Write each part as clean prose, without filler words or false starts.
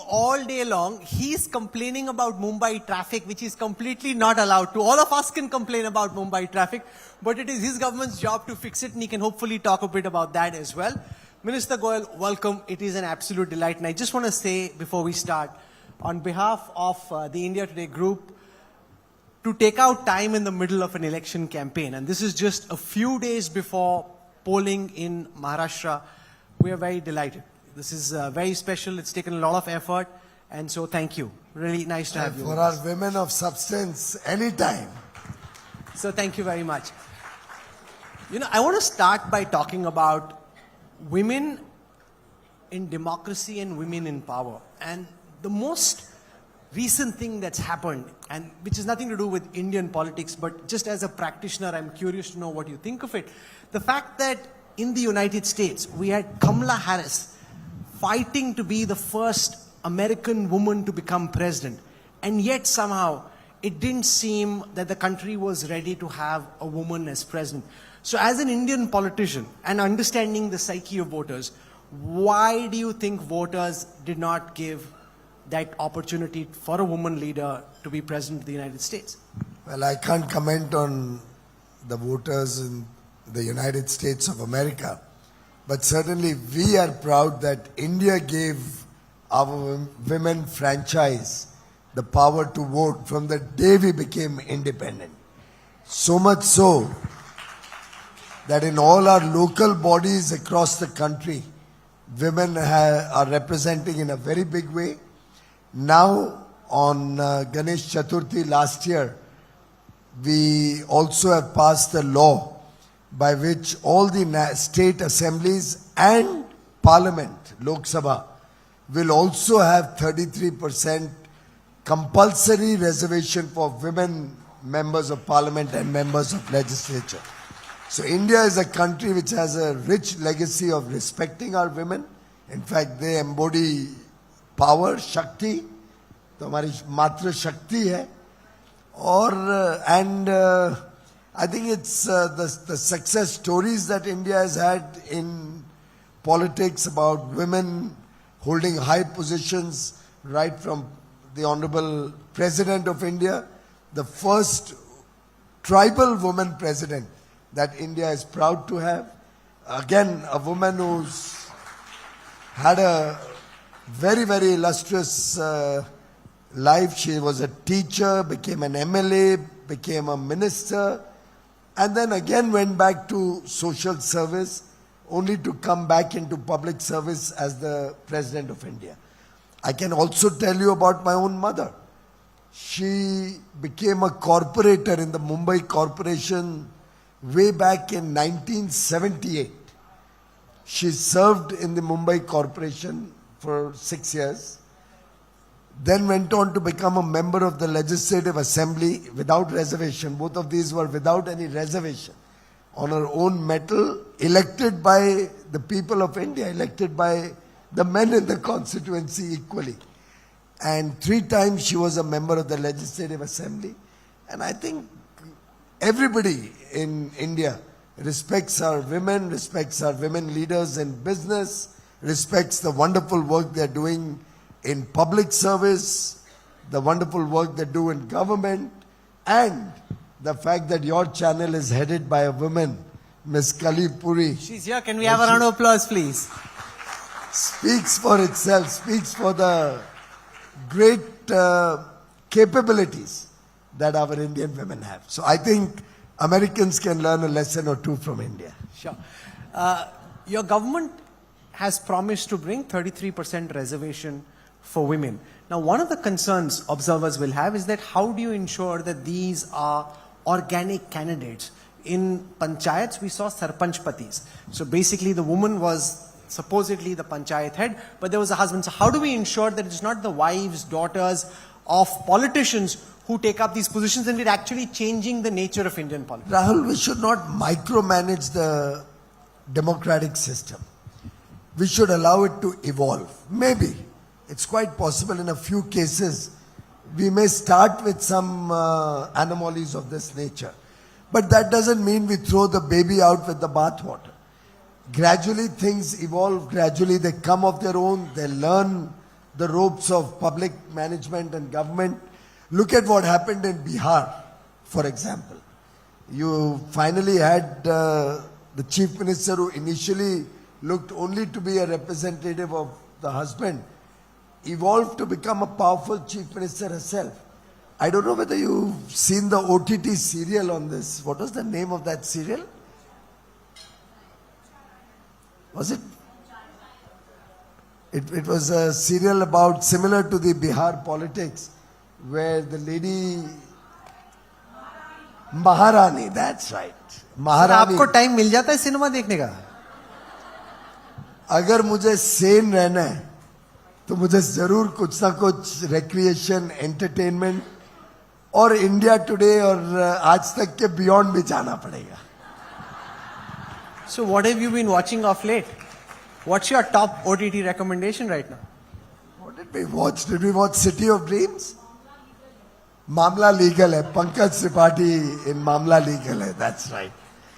all day long. He's complaining about Mumbai traffic, which is completely not allowed to. All of us can complain about Mumbai traffic, but it is his government's job to fix it, and he can hopefully talk a bit about that as well. Minister Goyal, welcome. It is an absolute delight. And I just want to say before we start, on behalf of the India Today group, to take out time in the middle of an election campaign, and this is just a few days before polling in Maharashtra, we are very delighted. This is very special. It's taken a lot of effort, and so thank you. Really nice to have you. For our women of substance, anytime. So thank you very much. You know, I want to start by talking about women in democracy and women in power. And the most recent thing that's happened, and which has nothing to do with Indian politics, but just as a practitioner, I'm curious to know what you think of it. The fact that in the United States, we had Kamala Harris fighting to be the first American woman to become president. And yet somehow it didn't seem that the country was ready to have a woman as president. So as an Indian politician and understanding the psyche of voters, why do you think voters did not give that opportunity for a woman leader to be president of the United States? Well, I can't comment on the voters in the United States of America, but certainly we are proud that India gave our women franchise the power to vote from the day we became independent. So much so that in all our local bodies across the country, women are representing in a very big way. Now, on Ganesh Chaturthi last year, we also have passed a law by which all the state assemblies and parliament, Lok Sabha, will also have 33% compulsory reservation for women members of parliament and members of legislature. So India is a country which has a rich legacy of respecting our women. In fact, they embody power, Shakti, तो हमारी मात्र शक्ति है और and I think it's the success stories that India has had in politics about women holding high positions, right from the Honorable President of India, the first tribal woman president that India is proud to have. Again, a woman who's had a very, very illustrious life. She was a teacher, became an MLA, became a minister, and then again went back to social service, only to come back into public service as the President of India. I can also tell you about my own mother. She became a corporator in the Mumbai Corporation way back in 1978. She served in the Mumbai Corporation for 6 years, then went on to become a member of the Legislative Assembly without reservation. Both of these were without any reservation. On her own mettle, elected by the people of India, elected by the men in the constituency equally. And 3 times she was a member of the Legislative Assembly. And I think everybody in India respects our women, respects our women leaders in business, respects the wonderful work they're doing in public service, the wonderful work they do in government, and the fact that your channel is headed by a woman, Miss Kali Puri. She's here. Can we have a round of applause, please? Speaks for itself, speaks for the great capabilities that our Indian women have. So I think Americans can learn a lesson or two from India. Sure. Your government has promised to bring 33% reservation for women. Now, one of the concerns observers will have is that how do you ensure that these are organic candidates? In panchayats, we saw sarpanch patis. So basically, the woman was supposedly the panchayat head, but there was a husband. So how do we ensure that it's not the wives, daughters of politicians who take up these positions, and we're actually changing the nature of Indian politics? Rahul, we should not micromanage the democratic system. We should allow it to evolve. Maybe. It's quite possible in a few cases we may start with some anomalies of this nature. But that doesn't mean we throw the baby out with the bathwater. Gradually things evolve, gradually they come of their own, they learn the ropes of public management and government. Look at what happened in Bihar, for example. You finally had the chief minister who initially looked only to be a representative of the husband, evolved to become a powerful chief minister herself. I don't know whether you've seen the OTT serial on this. What was the name of that serial? Was it? It was a serial about similar to the Bihar politics, where the lady Maharani, that's right. आपको Maharani. Time मिल जाता है cinema देखने का? अगर मुझे सेन रहना है तो मुझे जरूर कुछ ना कुछ रिक्रिएशन एंटरटेनमेंट और इंडिया टुडे और आज तक के बियॉन्ड भी जाना पड़ेगा. So what have you been watching of late? What's your top OTT recommendation right now? What did we watch? Did we watch City of Dreams? Mamla Legal hai. Pankaj Tripathi in Mamla Legal hai. That's right.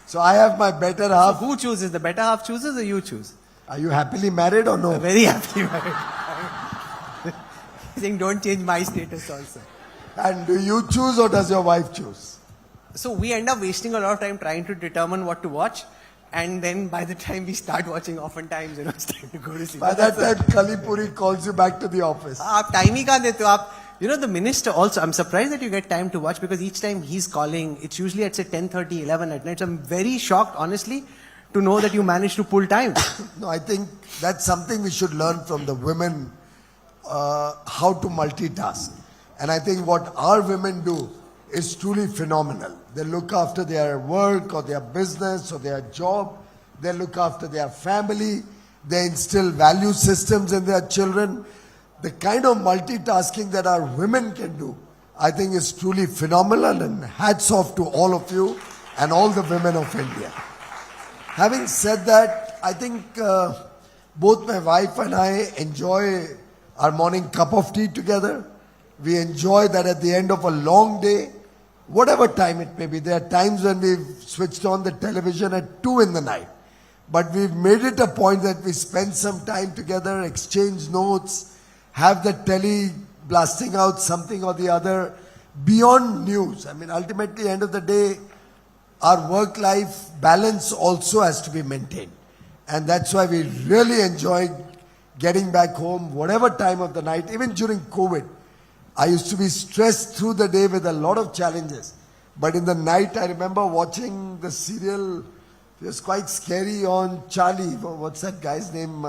So I have my better So half. who chooses? The better half chooses or you choose? Are you happily married or no? Very happy. Saying don't change my status also. And do you choose or does your wife choose? So we end up wasting a lot of time trying to determine what to watch. And then by the time we start watching, oftentimes, it's time to go to sleep. By that time, Kalipuri calls you back to the office. आप time ही कहाँ देते हो आप? The minister also, I'm surprised that you get time to watch because each time he's calling, it's usually at say 10:30, 11 at night. So I'm very shocked, honestly, to know that you managed to pull time. No, I think that's something we should learn from the women, how to multitask. And I think what our women do is truly phenomenal. They look after their work or their business or their job. They look after their family. They instill value systems in their children. The kind of multitasking that our women can do, I think is truly phenomenal, and hats off to all of you and all the women of India. Having said that, I think both my wife and I enjoy our morning cup of tea together. We enjoy that at the end of a long day, whatever time it may be. There are times when we've switched on the television at 2 in the night. But we've made it a point that we spend some time together, exchange notes, have the telly blasting out something or the other beyond news. I mean, ultimately, end of the day, our work-life balance also has to be maintained. And that's why we really enjoy getting back home, whatever time of the night, even during COVID. I used to be stressed through the day with a lot of challenges. But in the night, I remember watching the serial. It was quite scary on Charlie. What's that guy's name?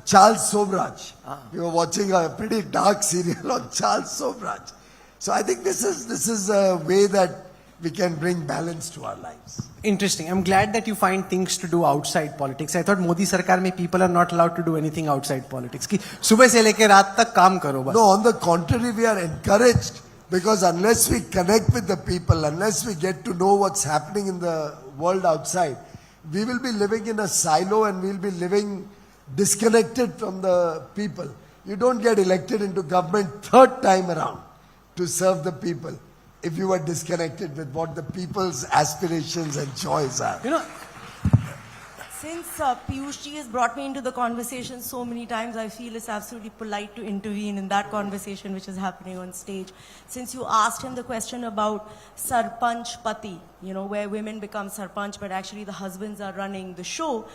Charles Sobraj. We were watching a pretty dark serial on Charles Sobraj. So I think this is a way that we can bring balance to our lives. Interesting. I'm glad that you find things to do outside politics. I thought Modi Sarkar mein people are not allowed to do anything outside politics. Ki subah se leke raat tak kaam karo bas. No, on the contrary, we are encouraged, because unless we connect with the people, unless we get to know what's happening in the world outside, we will be living in a silo and we'll be living disconnected from the people. You don't get elected into government third time around to serve the people if you are disconnected with what the people's aspirations and joys are. Since Piyush ji has brought me into the conversation so many times, I feel it's absolutely polite to intervene in that conversation which is happening on stage. Since you asked him the question about Sarpanch Pati, where women become Sarpanch but actually the husbands are running the show,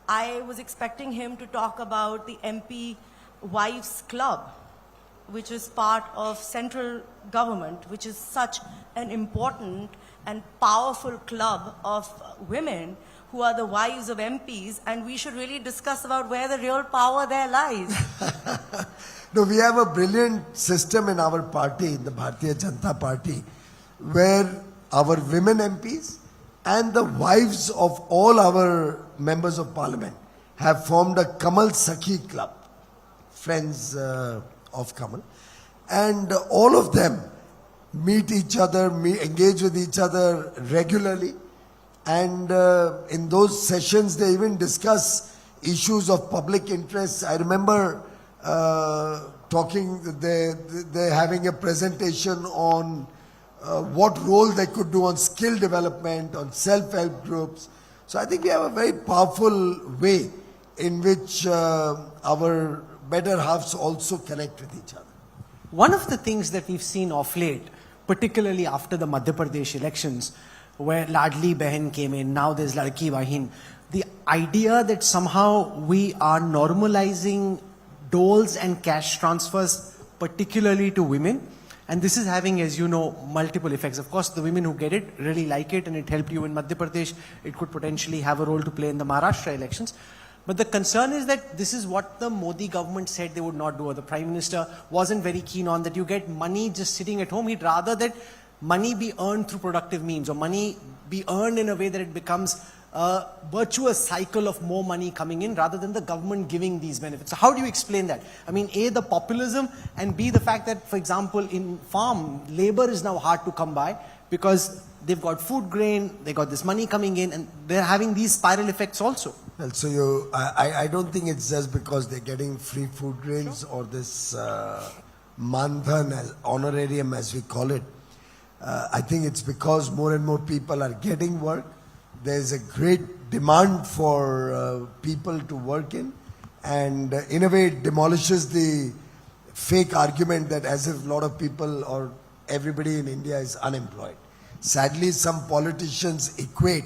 I was expecting him to talk about the MP Wives Club, which is part of central government, which is such an important and powerful club of women who are the wives of MPs, and we should really discuss about where the real power there lies. No, we have a brilliant system in our party, in the Bharatiya Janata Party, where our women MPs and the wives of all our members of parliament have formed a Kamal Sakhi club, friends of Kamal. And all of them meet each other, engage with each other regularly. And in those sessions, they even discuss issues of public interest. I remember they're having a presentation on what role they could do on skill development, on self-help groups. So I think we have a very powerful way in which our better halves also connect with each other. One of the things that we've seen of late, particularly after the Madhya Pradesh elections, where Ladli Behan came in, now there's Ladki Bahin, the idea that somehow we are normalizing doles and cash transfers, particularly to women, and this is having, as you know, multiple effects. Of course, the women who get it really like it, and it helped you in Madhya Pradesh. It could potentially have a role to play in the Maharashtra elections. But the concern is that this is what the Modi government said they would not do, or the Prime Minister wasn't very keen on, that you get money just sitting at home. He'd rather that money be earned through productive means, or money be earned in a way that it becomes a virtuous cycle of more money coming in rather than the government giving these benefits. So how do you explain that? I mean, A, the populism, and B, the fact that, for example, in farm, labor is now hard to come by because they've got food grain, they got this money coming in, and they're having these spiral effects also. Well, so I don't think it's just because they're getting free food grains or this Mandhan honorarium as we call it. I think it's because more and more people are getting work. There's a great demand for people to work and in a way it demolishes the fake argument that as if a lot of people or everybody in India is unemployed. Sadly, some politicians equate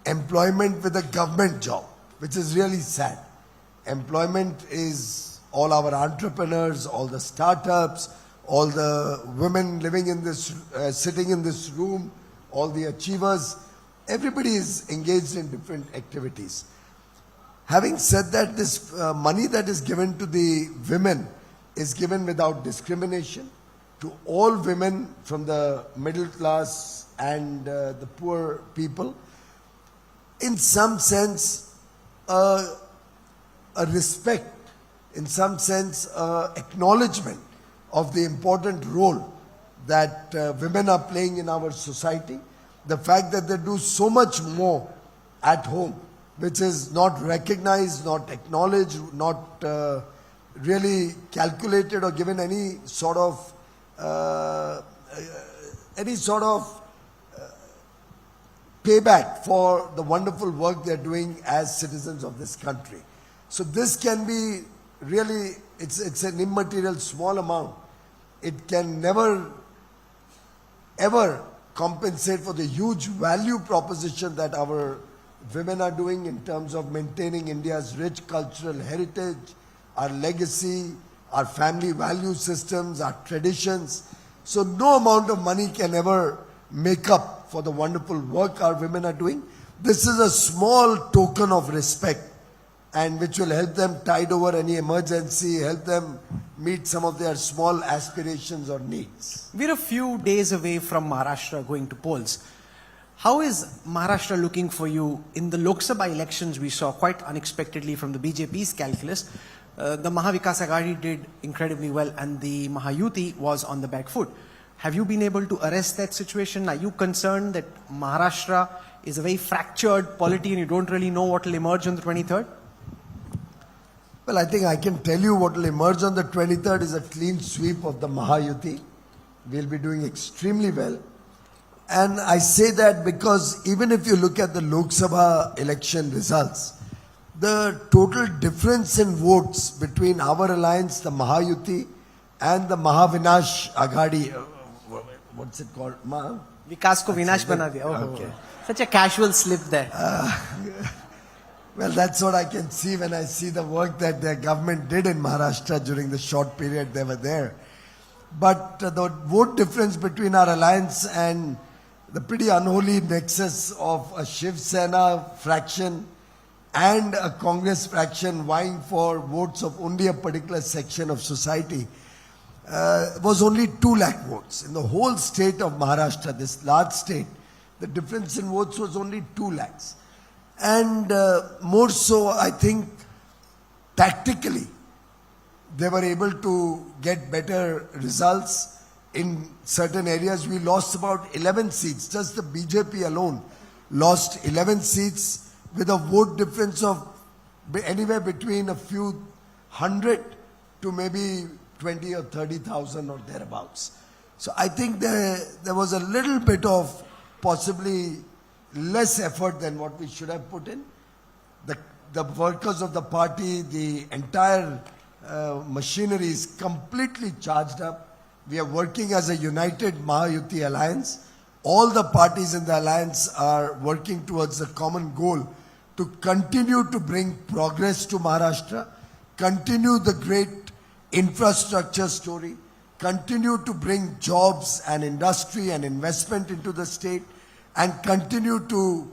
employment with a government job, which is really sad. Employment is all our entrepreneurs, all the startups, all the women living in this, sitting in this room, all the achievers. Everybody is engaged in different activities. Having said that, this money that is given to the women is given without discrimination to all women from the middle class and the poor people. In some sense, a respect, in some sense, acknowledgement of the important role that women are playing in our society. The fact that they do so much more at home, which is not recognized, not acknowledged, not really calculated or given any sort of payback for the wonderful work they're doing as citizens of this country. So this can be really, it's an immaterial small amount. It can never, ever compensate for the huge value proposition that our women are doing in terms of maintaining India's rich cultural heritage, our legacy, our family value systems, our traditions. So no amount of money can ever make up for the wonderful work our women are doing. This is a small token of respect and which will help them tide over any emergency, help them meet some of their small aspirations or needs. We're a few days away from Maharashtra going to polls. How is Maharashtra looking for you? In the Lok Sabha elections, we saw quite unexpectedly from the BJP's calculus, the Mahavikas Aghadi did incredibly well and the Mahayuti was on the back foot. Have you been able to arrest that situation? Are you concerned that Maharashtra is a very fractured polity and you don't really know what will emerge on the 23rd? Well, I think I can tell you what will emerge on the 23rd is a clean sweep of the Mahayuti. We'll be doing extremely well. And I say that because even if you look at the Lok Sabha election results, the total difference in votes between our alliance, the Mahayuti, and the Mahavinash Aghadi, what's it called? Vikas ko Vinash bana diya. Oh, okay. Such a casual slip there. Well, that's what I can see when I see the work that their government did in Maharashtra during the short period they were there. But the vote difference between our alliance and the pretty unholy nexus of a Shiv Sena fraction and a Congress fraction vying for votes of only a particular section of society was only 2 lakh votes. In the whole state of Maharashtra, this large state, the difference in votes was only 2 lakhs. And more so, I think, tactically, they were able to get better results in certain areas. We lost about 11 seats. Just the BJP alone lost 11 seats with a vote difference of anywhere between a few hundred to maybe 20 or 30,000 or thereabouts. So I think there was a little bit of possibly less effort than what we should have put in. The workers of the party, the entire machinery is completely charged up. We are working as a united Mahayuti alliance. All the parties in the alliance are working towards the common goal to continue to bring progress to Maharashtra, continue the great infrastructure story, continue to bring jobs and industry and investment into the state, and continue to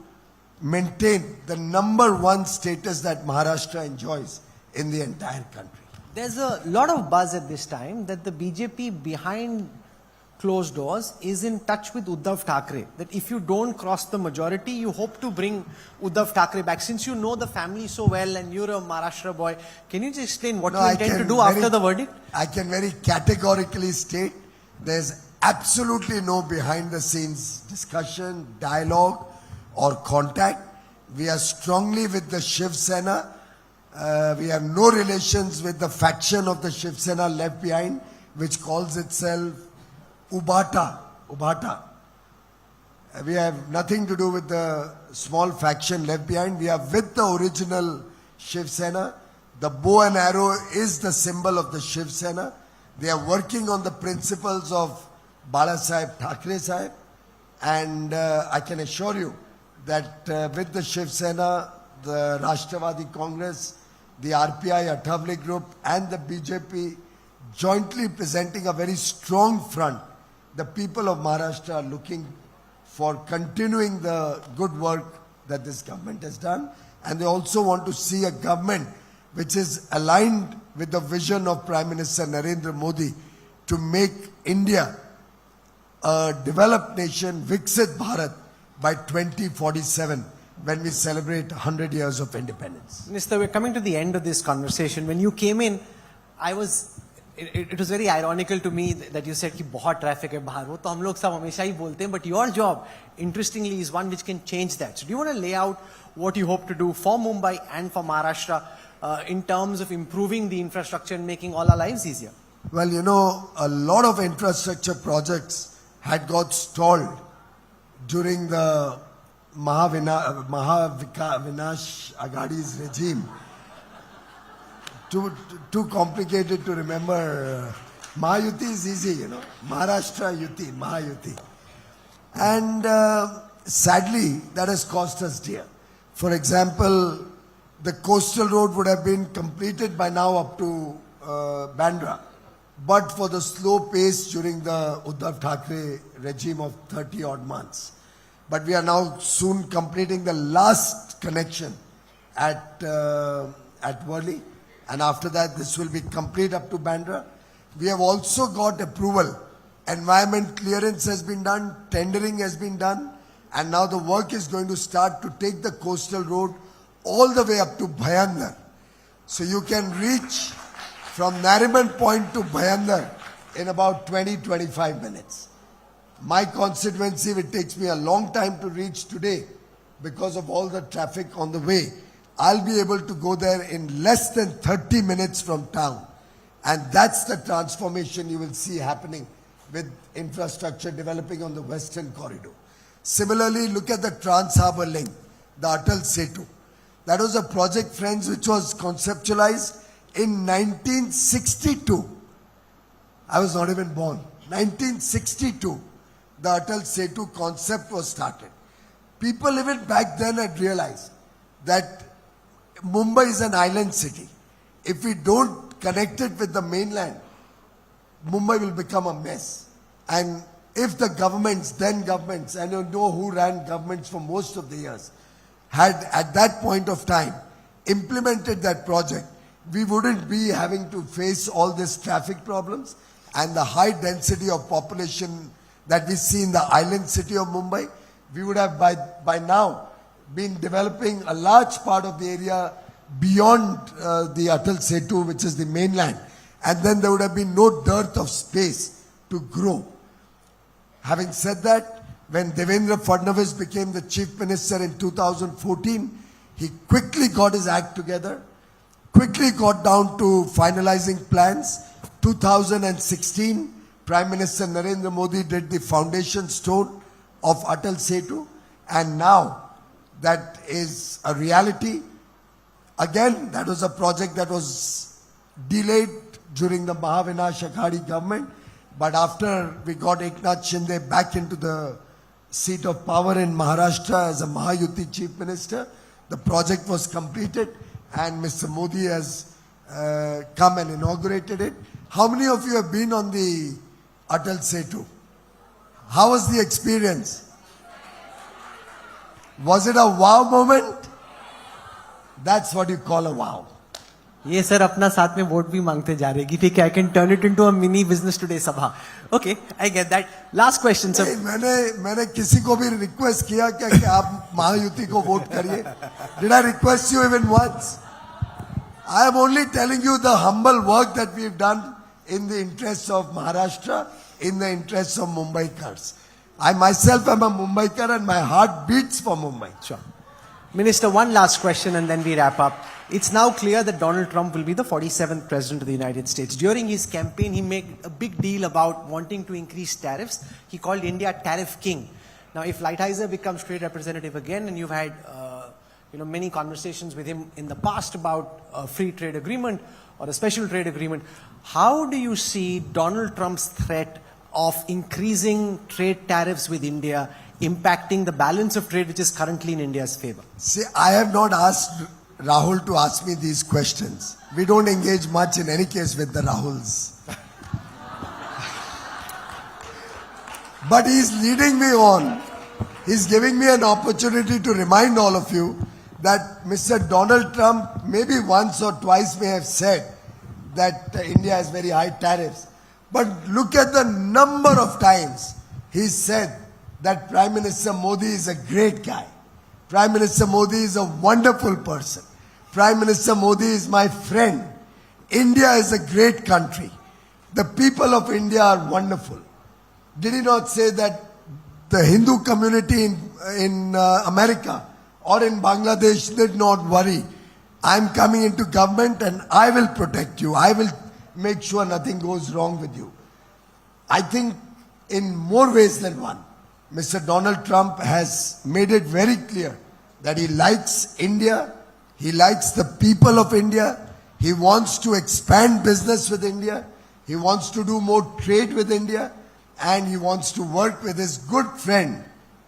maintain the number one status that Maharashtra enjoys in the entire country. There's a lot of buzz at this time that the BJP behind closed doors is in touch with Uddhav Thackeray. That if you don't cross the majority, you hope to bring Uddhav Thackeray back. Since you know the family so well and you're a Maharashtra boy, can you just explain what you intend to do after the verdict? I can very categorically state there's absolutely no behind the scenes discussion, dialogue or contact. We are strongly with the Shiv Sena. We have no relations with the faction of the Shiv Sena left behind, which calls itself Ubata. We have nothing to do with the small faction left behind. We are with the original Shiv Sena. The bow and arrow is the symbol of the Shiv Sena. They are working on the principles of Bala Sahib Thackeray Sahib. And I can assure you that with the Shiv Sena, the Rashtravadi Congress, the RPI Athavale Group and the BJP jointly presenting a very strong front, the people of Maharashtra are looking for continuing the good work that this government has done, and they also want to see a government which is aligned with the vision of Prime Minister Narendra Modi to make India a developed nation, Viksit Bharat, by 2047 when we celebrate 100 years of independence. Minister, we're coming to the end of this conversation. When you came in, it was very ironical to me that you said कि बहुत traffic है बाहर. वो तो हम लोग सब हमेशा ही बोलते हैं. But your job, interestingly, is one which can change that. So do you want to lay out what you hope to do for Mumbai and for Maharashtra in terms of improving the infrastructure and making all our lives easier? Well, you know, a lot of infrastructure projects had got stalled during the Mahavinash Aghadi's regime. Too complicated to remember. Mahayuti is easy, you know. Maharashtra Yuti, Mahayuti. And sadly, that has cost us dear. For example, the coastal road would have been completed by now up to Bandra, but for the slow pace during the Uddhav Thackeray regime of 30 odd months. But we are now soon completing the last connection at Worli. And after that, this will be complete up to Bandra. We have also got approval. Environment clearance has been done, tendering has been done, and now the work is going to start to take the coastal road all the way up to Bhayandar. So you can reach from Nariman Point to Bhayandar in about 20-25 minutes. My constituency, it takes me a long time to reach today because of all the traffic on the way. I'll be able to go there in less than 30 minutes from town. And that's the transformation you will see happening with infrastructure developing on the western corridor. Similarly, look at the Trans-Harbour Link, the Atal Setu. That was a project, friends, which was conceptualized in 1962. I was not even born. 1962, the Atal Setu concept was started. People even back then had realized that Mumbai is an island city. If we don't connect it with the mainland, Mumbai will become a mess. And if the governments, then governments, and you know who ran governments for most of the years, had at that point of time implemented that project, we wouldn't be having to face all these traffic problems and the high density of population that we see in the island city of Mumbai. We would have by now been developing a large part of the area beyond the Atal Setu, which is the mainland. And then there would have been no dearth of space to grow. Having said that, when Devendra Fadnavis became the chief minister in 2014, he quickly got his act together, quickly got down to finalizing plans. 2016, Prime Minister Narendra Modi did the foundation stone of Atal Setu, and now that is a reality. Again, that was a project that was delayed during the Mahavinash Aghadi government, but after we got Eknath Shinde back into the seat of power in Maharashtra as a Mahayuti chief minister, the project was completed and Mr. Modi has come and inaugurated it. How many of you have been on the Atal Setu? How was the experience? Was it a wow moment? That's what you call a wow. ये sir अपना साथ में vote भी मांगते जा रहे हैं कि ठीक है, I can turn it into a mini business today सभा. Okay, I get that. Last question, sir. मैंने किसी को भी रिक्वेस्ट किया क्या कि आप महायुति को वोट करिए? Did I request you even once? I am only telling you the humble work that we've done in the interests of Maharashtra, in the interests of Mumbaikars. I myself am a Mumbaikar and my heart beats for Mumbai. Sure. Minister, one last question and then we wrap up. It's now clear that Donald Trump will be the 47th president of the United States. During his campaign, he made a big deal about wanting to increase tariffs. He called India tariff king. Now, if Lighthizer becomes trade representative again, and you've had many conversations with him in the past about a free trade agreement or a special trade agreement, how do you see Donald Trump's threat of increasing trade tariffs with India impacting the balance of trade which is currently in India's favor? See, I have not asked Rahul to ask me these questions. We don't engage much in any case with the Rahuls. But he's leading me on. He's giving me an opportunity to remind all of you that Mr. Donald Trump maybe once or twice may have said that India has very high tariffs. But look at the number of times he said that Prime Minister Modi is a great guy. Prime Minister Modi is a wonderful person. Prime Minister Modi is my friend. India is a great country. The people of India are wonderful. Did he not say that the Hindu community in America or in Bangladesh did not worry? I'm coming into government and I will protect you. I will make sure nothing goes wrong with you. I think in more ways than one, Mr. Donald Trump has made it very clear that he likes India, he likes the people of India, he wants to expand business with India, he wants to do more trade with India, and he wants to work with his good friend,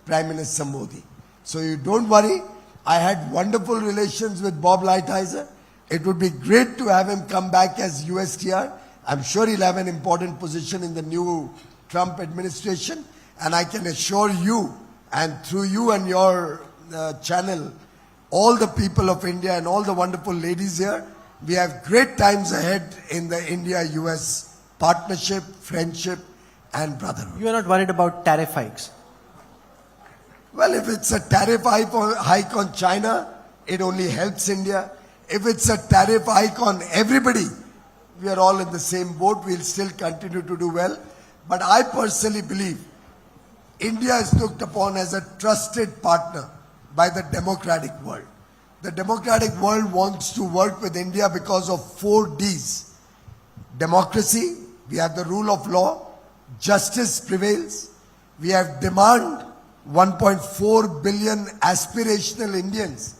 Prime Minister Modi. So you don't worry, I had wonderful relations with Bob Lighthizer. It would be great to have him come back as USTR. I'm sure he'll have an important position in the new Trump administration. And I can assure you, and through you and your channel, all the people of India and all the wonderful ladies here, we have great times ahead in the India-US partnership, friendship, and brotherhood. You are not worried about tariff hikes? Well, if it's a tariff hike on China, it only helps India. If it's a tariff hike on everybody, we are all in the same boat. We'll still continue to do well. But I personally believe India is looked upon as a trusted partner by the democratic world. The democratic world wants to work with India because of 4 Ds. Democracy, we have the rule of law, justice prevails, we have demand, 1.4 billion aspirational Indians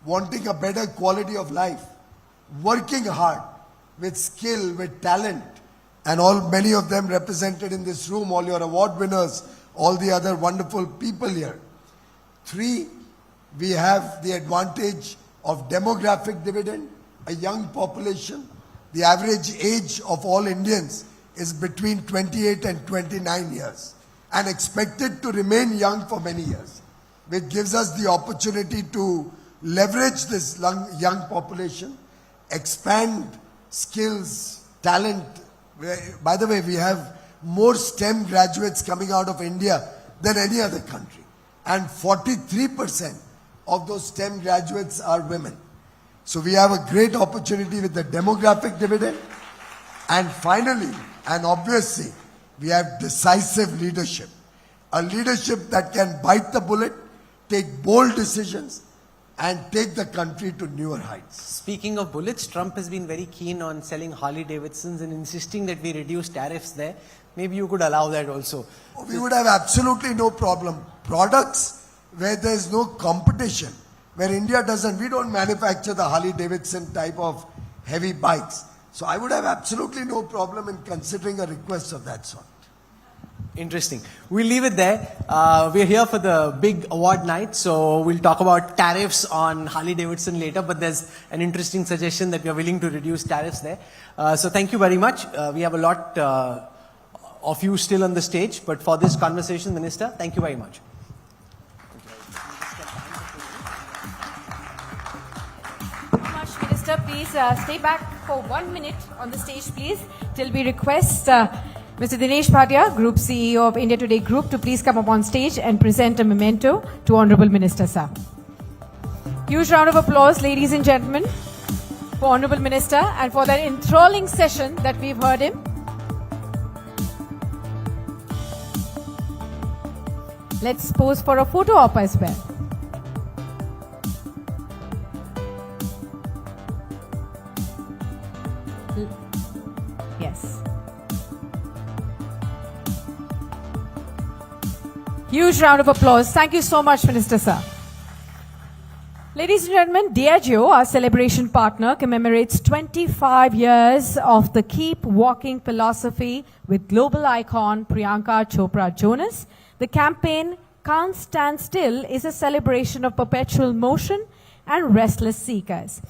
wanting a better quality of life, working hard with skill, with talent, and many of them represented in this room, all your award winners, all the other wonderful people here. 3, we have the advantage of demographic dividend, a young population. The average age of all Indians is between 28 and 29 years and expected to remain young for many years, which gives us the opportunity to leverage this young population, expand skills, talent. By the way, we have more STEM graduates coming out of India than any other country. And 43% of those STEM graduates are women. So we have a great opportunity with the demographic dividend. And finally, and obviously, we have decisive leadership. A leadership that can bite the bullet, take bold decisions, and take the country to newer heights. Speaking of bullets, Trump has been very keen on selling Harley Davidsons and insisting that we reduce tariffs there. Maybe you could allow that also. We would have absolutely no problem. Products where there is no competition, where India doesn't, we don't manufacture the Harley Davidson type of heavy bikes. So I would have absolutely no problem in considering a request of that sort. Interesting. We'll leave it there. We're here for the big award night, so we'll talk about tariffs on Harley Davidson later, but there's an interesting suggestion that we're willing to reduce tariffs there. So thank you very much. We have a lot of you still on the stage, but for this conversation, Minister, thank you very much. Much, Minister, please stay back for 1 minute on the stage, please, till we request Mr. Dinesh Bhatia, Group CEO of India Today Group, to please come up on stage and present a memento to Honorable Minister, sir. Huge round of applause, ladies and gentlemen, for Honorable Minister and for that enthralling session that we've heard him. Let's pose for a photo op as well. Yes. Huge round of applause. Thank you so much, Minister, sir. Ladies and gentlemen, Diageo, our celebration partner, commemorates 25 years of the Keep Walking philosophy with global icon Priyanka Chopra Jonas. The campaign Can't Stand Still is a celebration of perpetual motion and restless seekers.